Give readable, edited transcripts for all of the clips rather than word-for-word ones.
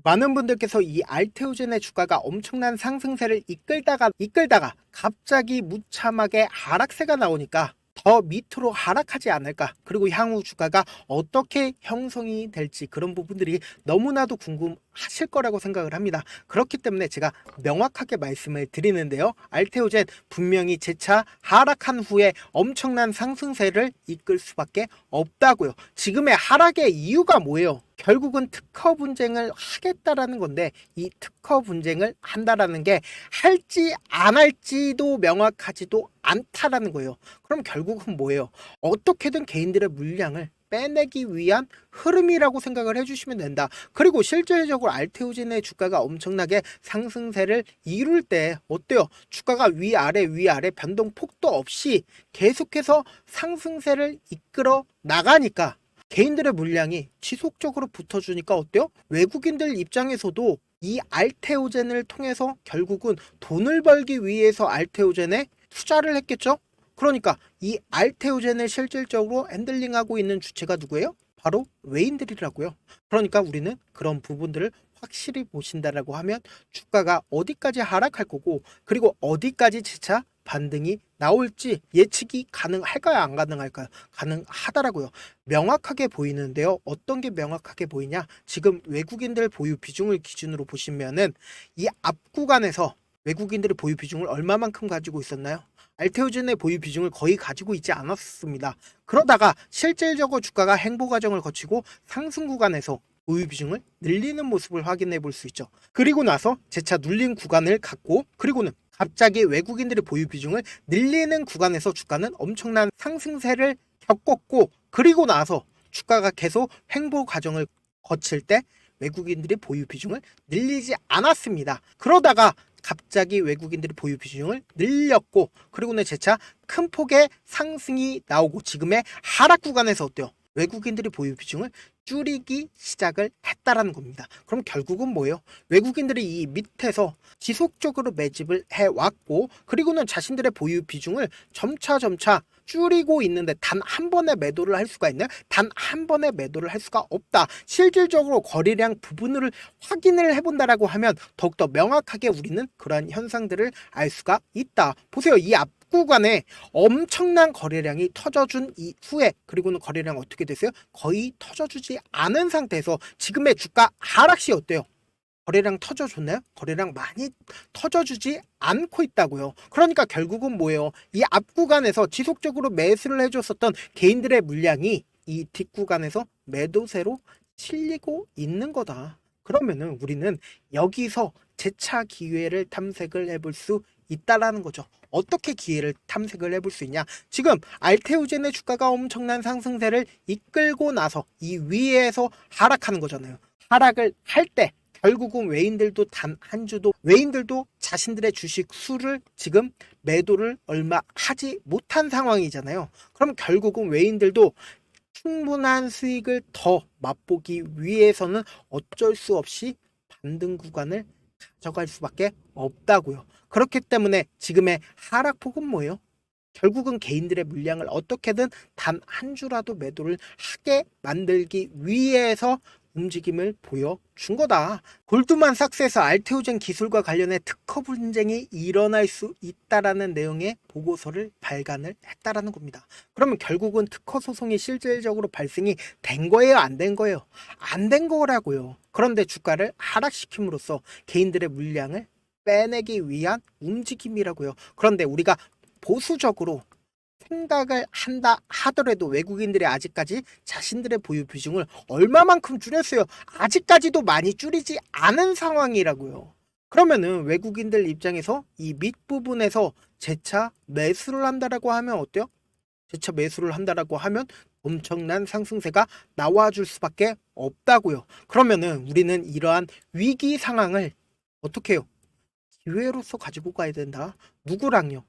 많은 분들께서 이 알테오젠의 주가가 엄청난 상승세를 이끌다가 갑자기 무참하게 하락세가 나오니까 더 밑으로 하락하지 않을까, 그리고 향후 주가가 어떻게 형성이 될지 그런 부분들이 너무나도 궁금하실 거라고 생각을 합니다. 그렇기 때문에 제가 명확하게 말씀을 드리는데요, 알테오젠 분명히 재차 하락한 후에 엄청난 상승세를 이끌 수밖에 없다고요. 지금의 하락의 이유가 뭐예요? 결국은 특허 분쟁을 하겠다라는 건데, 이 특허 분쟁을 한다라는 게 할지 안 할지도 명확하지도 않다라는 거예요. 그럼 결국은 뭐예요? 어떻게든 개인들의 물량을 빼내기 위한 흐름이라고 생각을 해주시면 된다. 그리고 실질적으로 알테오젠의 주가가 엄청나게 상승세를 이룰 때 어때요? 주가가 위아래 변동폭도 없이 계속해서 상승세를 이끌어 나가니까 개인들의 물량이 지속적으로 붙어주니까 어때요? 외국인들 입장에서도 이 알테오젠을 통해서 결국은 돈을 벌기 위해서 알테오젠에 투자를 했겠죠? 그러니까 이 알테오젠을 실질적으로 핸들링하고 있는 주체가 누구예요? 바로 외인들이라고요. 그러니까 우리는 그런 부분들을 확실히 보신다라고 하면 주가가 어디까지 하락할 거고, 그리고 어디까지 재차 반등이 나올지 예측이 가능할까요? 안 가능할까요? 가능하다라고요. 명확하게 보이는데요. 어떤 게 명확하게 보이냐? 지금 외국인들 보유 비중을 기준으로 보시면은 이 앞 구간에서 외국인들의 보유 비중을 얼마만큼 가지고 있었나요? 알테오젠의 보유 비중을 거의 가지고 있지 않았습니다. 그러다가 실질적으로 주가가 행보 과정을 거치고 상승 구간에서 보유 비중을 늘리는 모습을 확인해 볼 수 있죠. 그리고 나서 재차 눌린 구간을 갖고, 그리고는 갑자기 외국인들의 보유 비중을 늘리는 구간에서 주가는 엄청난 상승세를 겪었고, 그리고 나서 주가가 계속 횡보 과정을 거칠 때 외국인들의 보유 비중을 늘리지 않았습니다. 그러다가 갑자기 외국인들의 보유 비중을 늘렸고, 그리고는 재차 큰 폭의 상승이 나오고 지금의 하락 구간에서 어때요? 외국인들이 보유 비중을 줄이기 시작을 했다라는 겁니다. 그럼 결국은 뭐예요? 외국인들이 이 밑에서 지속적으로 매집을 해왔고, 그리고는 자신들의 보유 비중을 점차 줄이고 있는데 단 한 번에 매도를 할 수가 있나요? 단 한 번에 매도를 할 수가 없다. 실질적으로 거래량 부분을 확인을 해본다라고 하면 더욱더 명확하게 우리는 그러한 현상들을 알 수가 있다. 보세요. 이 앞 구간에 엄청난 거래량이 터져준 이후에, 그리고는 거래량 어떻게 됐어요? 거의 터져주지 않은 상태에서 지금의 주가 하락시 어때요? 거래량 터져줬나요? 거래량 많이 터져주지 않고 있다고요. 그러니까 결국은 뭐예요? 이 앞 구간에서 지속적으로 매수를 해줬었던 개인들의 물량이 이 뒷구간에서 매도세로 실리고 있는 거다. 그러면은 우리는 여기서 재차 기회를 탐색을 해볼 수 있다라는 거죠. 어떻게 기회를 탐색을 해볼 수 있냐? 지금 알테오젠의 주가가 엄청난 상승세를 이끌고 나서 이 위에서 하락하는 거잖아요. 하락을 할 때 결국은 외인들도 단 한 주도, 외인들도 자신들의 주식 수를 지금 매도를 얼마 하지 못한 상황이잖아요. 그럼 결국은 외인들도 충분한 수익을 더 맛보기 위해서는 어쩔 수 없이 반등 구간을 가져갈 수밖에 없다고요. 그렇기 때문에 지금의 하락폭은 뭐예요? 결국은 개인들의 물량을 어떻게든 단 한 주라도 매도를 하게 만들기 위해서 움직임을 보여준 거다. 골드만삭스에서 알테오젠 기술과 관련해 특허 분쟁이 일어날 수 있다라는 내용의 보고서를 발간을 했다라는 겁니다. 그러면 결국은 특허 소송이 실질적으로 발생이 된 거예요? 안 된 거예요? 안 된 거라고요. 그런데 주가를 하락시킴으로써 개인들의 물량을 빼내기 위한 움직임이라고요. 그런데 우리가 보수적으로 생각을 한다 하더라도 외국인들이 아직까지 자신들의 보유 비중을 얼마만큼 줄였어요? 아직까지도 많이 줄이지 않은 상황이라고요. 그러면은 외국인들 입장에서 이 밑부분에서 재차 매수를 한다라고 하면 어때요? 재차 매수를 한다라고 하면 엄청난 상승세가 나와줄 수밖에 없다고요. 그러면은 우리는 이러한 위기 상황을 어떻게 해요? 기회로서 가지고 가야 된다. 누구랑요?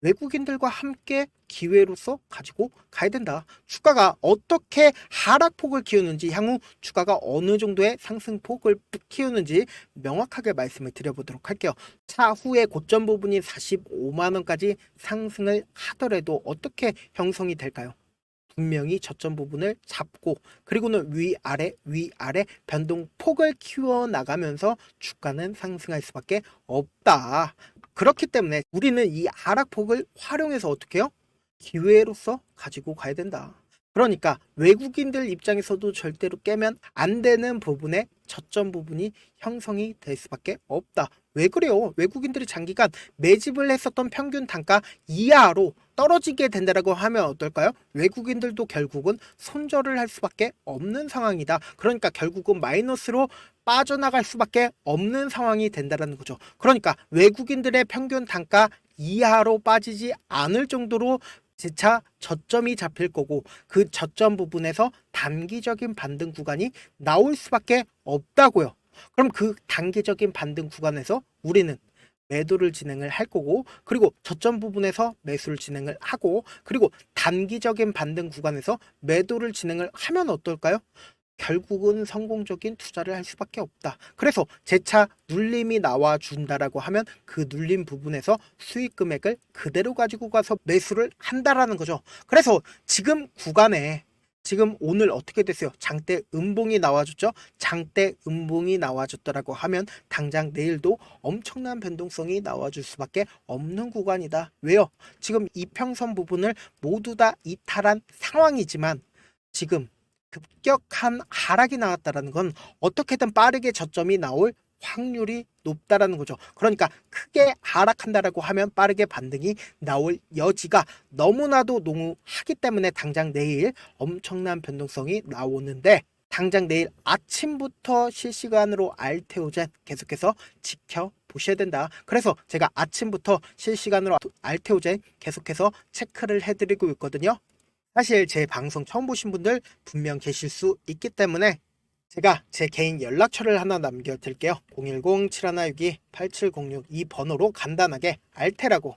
외국인들과 함께 기회로서 가지고 가야 된다. 주가가 어떻게 하락폭을 키우는지, 향후 주가가 어느 정도의 상승폭을 키우는지 명확하게 말씀을 드려보도록 할게요. 차후에 고점 부분이 45만 원까지 상승을 하더라도 어떻게 형성이 될까요? 분명히 저점 부분을 잡고 그리고는 위아래 변동폭을 키워나가면서 주가는 상승할 수밖에 없다. 그렇기 때문에 우리는 이 하락폭을 활용해서 어떻게 해요? 기회로서 가지고 가야 된다. 그러니까 외국인들 입장에서도 절대로 깨면 안 되는 부분에 저점 부분이 형성이 될 수밖에 없다. 왜 그래요? 외국인들이 장기간 매집을 했었던 평균 단가 이하로 떨어지게 된다라고 하면 어떨까요? 외국인들도 결국은 손절을 할 수밖에 없는 상황이다. 그러니까 결국은 마이너스로 빠져나갈 수밖에 없는 상황이 된다는 거죠. 그러니까 외국인들의 평균 단가 이하로 빠지지 않을 정도로 재차 저점이 잡힐 거고 그 저점 부분에서 단기적인 반등 구간이 나올 수밖에 없다고요. 그럼 그 단기적인 반등 구간에서 우리는 매도를 진행을 할 거고 그리고 저점 부분에서 매수를 진행을 하고 그리고 단기적인 반등 구간에서 매도를 진행을 하면 어떨까요? 결국은 성공적인 투자를 할 수밖에 없다. 그래서 재차 눌림이 나와준다라고 하면 그 눌림 부분에서 수익 금액을 그대로 가지고 가서 매수를 한다라는 거죠. 그래서 지금 구간에 지금 오늘 어떻게 됐어요? 장대 음봉이 나와줬죠? 장대 음봉이 나와줬더라고 하면 당장 내일도 엄청난 변동성이 나와줄 수밖에 없는 구간이다. 왜요? 지금 이평선 부분을 모두 다 이탈한 상황이지만 지금 급격한 하락이 나왔다는 건 어떻게든 빠르게 저점이 나올 확률이 높다라는 거죠. 그러니까 크게 하락한다라고 하면 빠르게 반등이 나올 여지가 너무나도 농후하기 때문에 당장 내일 엄청난 변동성이 나오는데 당장 내일 아침부터 실시간으로 알테오젠 계속해서 지켜보셔야 된다. 그래서 제가 아침부터 실시간으로 알테오젠 계속해서 체크를 해드리고 있거든요. 사실 제 방송 처음 보신 분들 분명 계실 수 있기 때문에 제가 제 개인 연락처를 하나 남겨드릴게요. 010-7162-8706 이 번호로 간단하게 알테라고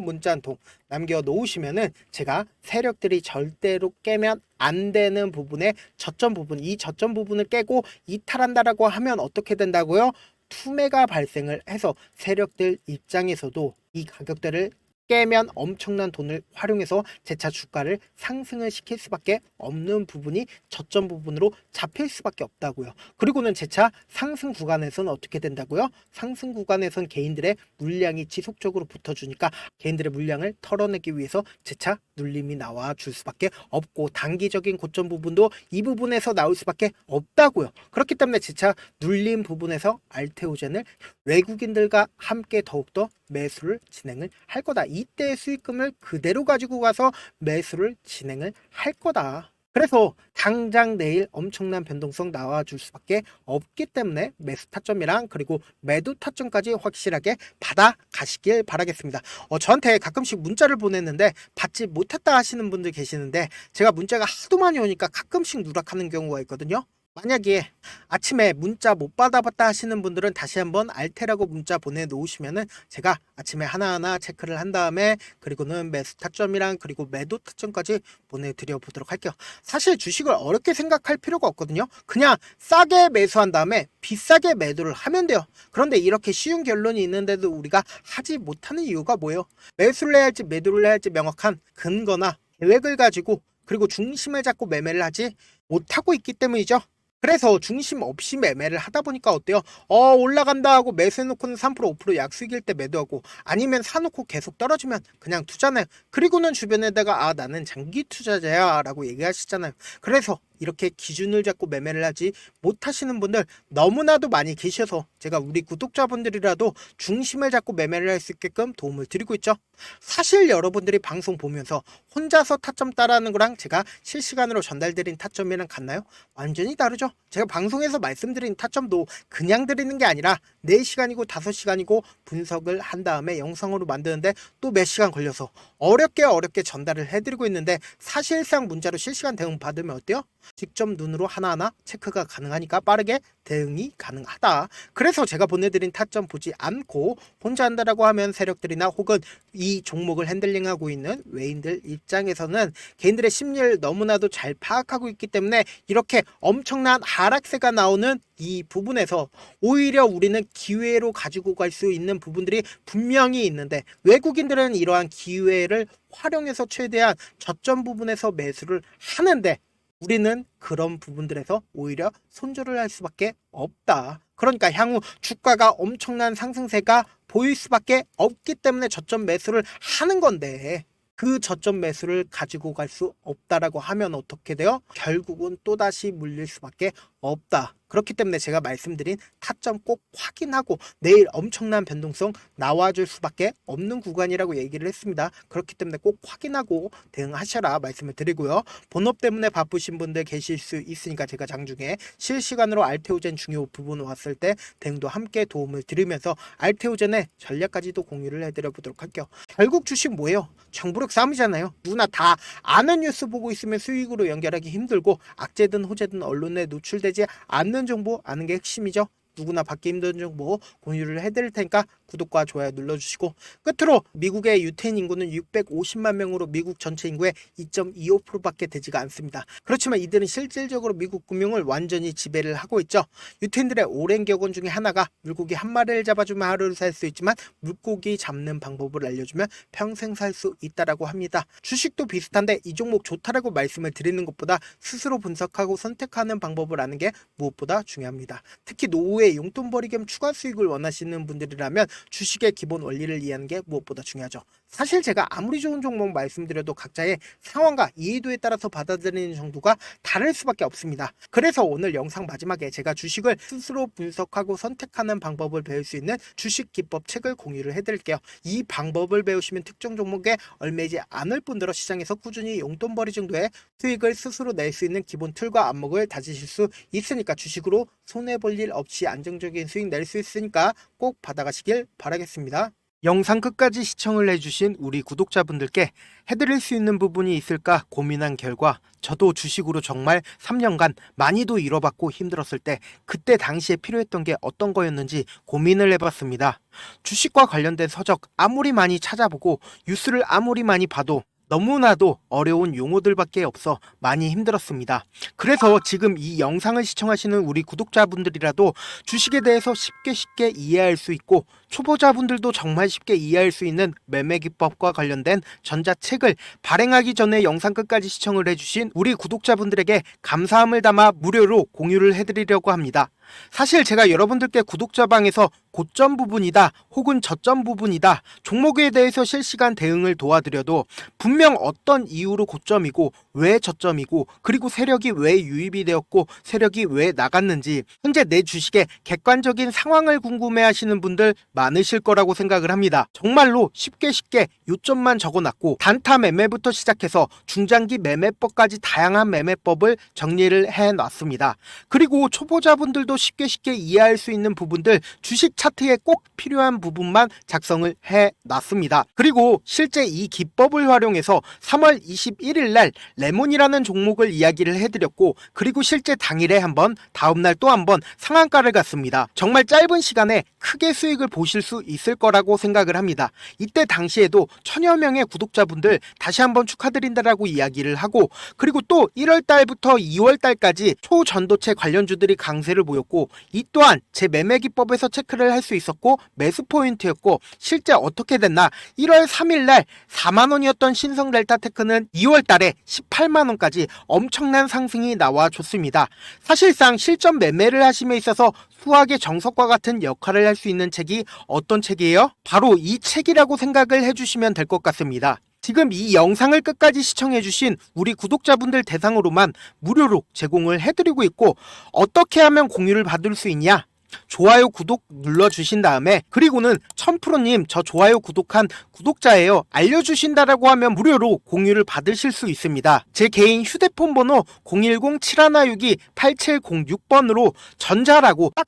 문자 한 통 남겨놓으시면은 제가 세력들이 절대로 깨면 안 되는 부분에 저점 부분, 이 저점 부분을 깨고 이탈한다라고 하면 어떻게 된다고요? 투매가 발생을 해서 세력들 입장에서도 이 가격대를 깨면 엄청난 돈을 활용해서 재차 주가를 상승을 시킬 수밖에 없는 부분이 저점 부분으로 잡힐 수밖에 없다고요. 그리고는 재차 상승 구간에서는 어떻게 된다고요? 상승 구간에선 개인들의 물량이 지속적으로 붙어주니까 개인들의 물량을 털어내기 위해서 재차 눌림이 나와 줄 수밖에 없고 단기적인 고점 부분도 이 부분에서 나올 수밖에 없다고요. 그렇기 때문에 재차 눌림 부분에서 알테오젠을 외국인들과 함께 더욱더 매수를 진행을 할 거다. 이때 수익금을 그대로 가지고 가서 매수를 진행을 할 거다. 그래서 당장 내일 엄청난 변동성 나와줄 수밖에 없기 때문에 매수 타점이랑 그리고 매도 타점까지 확실하게 받아 가시길 바라겠습니다. 저한테 가끔씩 문자를 보냈는데 받지 못했다 하시는 분들 계시는데 제가 문자가 하도 많이 오니까 가끔씩 누락하는 경우가 있거든요. 만약에 아침에 문자 못 받아봤다 하시는 분들은 다시 한번 알테라고 문자 보내놓으시면은 제가 아침에 하나하나 체크를 한 다음에 그리고는 매수 타점이랑 그리고 매도 타점까지 보내드려 보도록 할게요. 사실 주식을 어렵게 생각할 필요가 없거든요. 그냥 싸게 매수한 다음에 비싸게 매도를 하면 돼요. 그런데 이렇게 쉬운 결론이 있는데도 우리가 하지 못하는 이유가 뭐예요? 매수를 해야 할지 매도를 해야 할지 명확한 근거나 계획을 가지고 그리고 중심을 잡고 매매를 하지 못하고 있기 때문이죠. 그래서 중심 없이 매매를 하다 보니까 어때요? 올라간다 하고 매수해놓고는 3% 5% 약수익일 때 매도하고 아니면 사놓고 계속 떨어지면 그냥 투자네요. 그리고는 주변에다가 나는 장기 투자자야 라고 얘기하시잖아요. 그래서 이렇게 기준을 잡고 매매를 하지 못하시는 분들 너무나도 많이 계셔서 제가 우리 구독자분들이라도 중심을 잡고 매매를 할 수 있게끔 도움을 드리고 있죠. 사실 여러분들이 방송 보면서 혼자서 타점 따라하는 거랑 제가 실시간으로 전달드린 타점이랑 같나요? 완전히 다르죠. 제가 방송에서 말씀드린 타점도 그냥 드리는 게 아니라 4시간이고 5시간이고 분석을 한 다음에 영상으로 만드는데 또 몇 시간 걸려서 어렵게 전달을 해드리고 있는데 사실상 문자로 실시간 대응 받으면 어때요? 직접 눈으로 하나하나 체크가 가능하니까 빠르게 대응이 가능하다. 그래서 제가 보내드린 타점 보지 않고 혼자 한다라고 하면 세력들이나 혹은 이 종목을 핸들링하고 있는 외인들 입장에서는 개인들의 심리를 너무나도 잘 파악하고 있기 때문에 이렇게 엄청난 하락세가 나오는 이 부분에서 오히려 우리는 기회로 가지고 갈 수 있는 부분들이 분명히 있는데, 외국인들은 이러한 기회를 활용해서 최대한 저점 부분에서 매수를 하는데 우리는 그런 부분들에서 오히려 손절을 할 수밖에 없다. 그러니까 향후 주가가 엄청난 상승세가 보일 수밖에 없기 때문에 저점 매수를 하는 건데, 그 저점 매수를 가지고 갈 수 없다라고 하면 어떻게 돼요? 결국은 또다시 물릴 수밖에 없다. 그렇기 때문에 제가 말씀드린 타점 꼭 확인하고 내일 엄청난 변동성 나와줄 수밖에 없는 구간이라고 얘기를 했습니다. 그렇기 때문에 꼭 확인하고 대응하셔라 말씀을 드리고요. 본업 때문에 바쁘신 분들 계실 수 있으니까 제가 장중에 실시간으로 알테오젠 중요 부분 왔을 때 대응도 함께 도움을 드리면서 알테오젠의 전략까지도 공유를 해드려 보도록 할게요. 결국 주식 뭐예요? 정부력 싸움이잖아요. 누구나 다 아는 뉴스 보고 있으면 수익으로 연결하기 힘들고, 악재든 호재든 언론에 노출되지 않는 정보 아는 게 핵심이죠. 누구나 받기 힘든 정보 공유를 해드릴 테니까 구독과 좋아요 눌러주시고, 끝으로 미국의 유태인 인구는 650만 명으로 미국 전체 인구의 2.25%밖에 되지가 않습니다. 그렇지만 이들은 실질적으로 미국 금융을 완전히 지배를 하고 있죠. 유태인들의 오랜 격언 중에 하나가 물고기 한 마리를 잡아주면 하루를 살 수 있지만 물고기 잡는 방법을 알려주면 평생 살 수 있다라고 합니다. 주식도 비슷한데 이 종목 좋다라고 말씀을 드리는 것보다 스스로 분석하고 선택하는 방법을 아는 게 무엇보다 중요합니다. 특히 노후에 용돈벌이 겸 추가 수익을 원하시는 분들이라면 주식의 기본 원리를 이해하는 게 무엇보다 중요하죠. 사실 제가 아무리 좋은 종목 말씀드려도 각자의 상황과 이해도에 따라서 받아들이는 정도가 다를 수밖에 없습니다. 그래서 오늘 영상 마지막에 제가 주식을 스스로 분석하고 선택하는 방법을 배울 수 있는 주식 기법 책을 공유를 해드릴게요. 이 방법을 배우시면 특정 종목에 얽매이지 않을 뿐더러 시장에서 꾸준히 용돈벌이 정도의 수익을 스스로 낼 수 있는 기본 틀과 안목을 다지실 수 있으니까, 주식으로 손해볼 일 없이 안정적인 수익 낼 수 있으니까 꼭 받아가시길 바라겠습니다. 영상 끝까지 시청을 해주신 우리 구독자분들께 해드릴 수 있는 부분이 있을까 고민한 결과, 저도 주식으로 정말 3년간 많이도 잃어봤고 힘들었을 때 그때 당시에 필요했던 게 어떤 거였는지 고민을 해봤습니다. 주식과 관련된 서적 아무리 많이 찾아보고 뉴스를 아무리 많이 봐도 너무나도 어려운 용어들밖에 없어 많이 힘들었습니다. 그래서 지금 이 영상을 시청하시는 우리 구독자분들이라도 주식에 대해서 쉽게 이해할 수 있고, 초보자분들도 정말 쉽게 이해할 수 있는 매매 기법과 관련된 전자책을 발행하기 전에 영상 끝까지 시청을 해주신 우리 구독자분들에게 감사함을 담아 무료로 공유를 해드리려고 합니다. 사실 제가 여러분들께 구독자방에서 고점 부분이다 혹은 저점 부분이다 종목에 대해서 실시간 대응을 도와드려도 분명 어떤 이유로 고점이고 왜 저점이고, 그리고 세력이 왜 유입이 되었고 세력이 왜 나갔는지 현재 내 주식의 객관적인 상황을 궁금해 하시는 분들 많으실 거라고 생각을 합니다. 정말로 쉽게 요점만 적어놨고 단타 매매부터 시작해서 중장기 매매법까지 다양한 매매법을 정리를 해놨습니다. 그리고 초보자분들도 쉽게 이해할 수 있는 부분들, 주식 차트에 꼭 필요한 부분만 작성을 해놨습니다. 그리고 실제 이 기법을 활용해서 3월 21일 날 레몬이라는 종목을 이야기를 해드렸고, 그리고 실제 당일에 한번, 다음날 또 한번 상한가를 갔습니다. 정말 짧은 시간에 크게 수익을 보실 수 있을 거라고 생각을 합니다. 이때 당시에도 1000여 명의 구독자분들 다시 한번 축하드린다라고 이야기를 하고, 그리고 또 1월달부터 2월달까지 초전도체 관련주들이 강세를 보였고, 이 또한 제 매매 기법에서 체크를 할 수 있었고 매수 포인트였고, 실제 어떻게 됐나, 1월 3일날 4만원이었던 신성 델타테크는 2월달에 18만원까지 엄청난 상승이 나와줬습니다. 사실상 실전 매매를 하심에 있어서 수학의 정석과 같은 역할을 할 수 있는 책이 어떤 책이에요? 바로 이 책이라고 생각을 해주시면 될 것 같습니다. 지금 이 영상을 끝까지 시청해주신 우리 구독자분들 대상으로만 무료로 제공을 해드리고 있고, 어떻게 하면 공유를 받을 수 있냐? 좋아요, 구독 눌러주신 다음에 그리고는 천프로님 저 좋아요, 구독한 구독자예요 알려주신다라고 하면 무료로 공유를 받으실 수 있습니다. 제 개인 휴대폰 번호 010-7162-8706번으로 전자라고 딱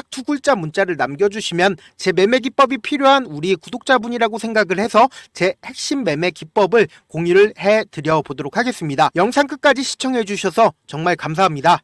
두 글자 문자를 남겨주시면 제 매매 기법이 필요한 우리 구독자분이라고 생각을 해서 제 핵심 매매 기법을 공유를 해드려 보도록 하겠습니다. 영상 끝까지 시청해 주셔서 정말 감사합니다.